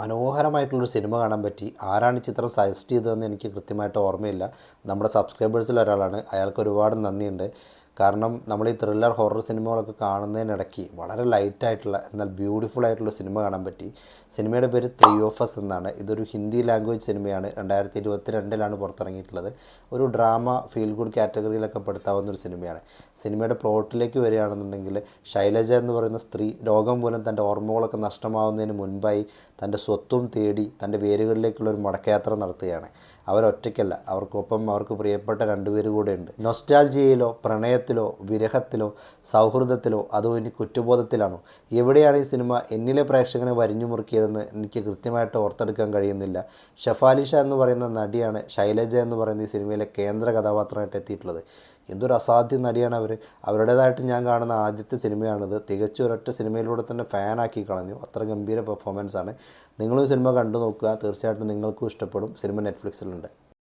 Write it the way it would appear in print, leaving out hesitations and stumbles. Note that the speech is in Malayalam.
മനോഹരമായിട്ടുള്ളൊരു സിനിമ കാണാൻ പറ്റി. ആരാണ് ഈ ചിത്രം സജസ്റ്റ് ചെയ്തതെന്ന് എനിക്ക് കൃത്യമായിട്ട് ഓർമ്മയില്ല. നമ്മുടെ സബ്സ്ക്രൈബേഴ്സിൽ ഒരാളാണ്. അയാൾക്ക് ഒരുപാട് നന്ദിയുണ്ട്. കാരണം നമ്മൾ ഈ ത്രില്ലർ ഹൊറർ സിനിമകളൊക്കെ കാണുന്നതിനിടയ്ക്ക് വളരെ ലൈറ്റായിട്ടുള്ള എന്നാൽ ബ്യൂട്ടിഫുൾ ആയിട്ടുള്ള സിനിമ കാണാൻ പറ്റി. സിനിമയുടെ പേര് 3 ഓഫ് അസ് എന്നാണ്. ഇതൊരു ഹിന്ദി ലാംഗ്വേജ് സിനിമയാണ്. 2022 പുറത്തിറങ്ങിയിട്ടുള്ളത്. ഒരു ഡ്രാമ ഫീൽ ഗുഡ് കാറ്റഗറിയിലൊക്കെ പെടുത്താവുന്ന ഒരു സിനിമയാണ്. സിനിമയുടെ പ്ലോട്ടിലേക്ക് വരികയാണെന്നുണ്ടെങ്കിൽ ശൈലജ എന്ന് പറയുന്ന സ്ത്രീ രോഗം മൂലം തൻ്റെ ഓർമ്മകളൊക്കെ നഷ്ടമാവുന്നതിന് മുൻപായി തൻ്റെ സ്വത്തും തേടി തൻ്റെ വേരുകളിലേക്കുള്ള ഒരു മടക്കയാത്ര നടത്തുകയാണ്. അവരൊറ്റയ്ക്കല്ല, അവർക്കൊപ്പം അവർക്ക് പ്രിയപ്പെട്ട രണ്ടുപേർ കൂടെയുണ്ട്. നൊസ്റ്റാൾജിയയിലോ പ്രണയത്തിലോ വിരഹത്തിലോ സൗഹൃദത്തിലോ അതോ ഇനി കുറ്റബോധത്തിലാണോ, എവിടെയാണ് ഈ സിനിമ എന്നിലെ പ്രേക്ഷകനെ വരിഞ്ഞു മുറുക്കിയതെന്ന് എനിക്ക് കൃത്യമായിട്ട് ഓർത്തെടുക്കാൻ കഴിയുന്നില്ല. ഷഫാലിഷ എന്ന് പറയുന്ന നടിയാണ് ശൈലജ എന്ന് പറയുന്ന ഈ സിനിമയിലെ കേന്ദ്ര കഥാപാത്രമായിട്ട് എത്തിയിട്ടുള്ളത്. എന്തൊരു അസാധ്യ നടിയാണ് അവർ. അവരുടേതായിട്ട് ഞാൻ കാണുന്ന ആദ്യത്തെ സിനിമയാണിത്. തികച്ചും ഒരൊറ്റ സിനിമയിലൂടെ തന്നെ ഫാനാക്കി കളഞ്ഞു. അത്ര ഗംഭീര പെർഫോമൻസാണ്. നിങ്ങളും സിനിമ കണ്ടു നോക്കുക. തീർച്ചയായിട്ടും നിങ്ങൾക്കും ഇഷ്ടപ്പെടും. സിനിമ നെറ്റ്ഫ്ലിക്സിലുണ്ട്.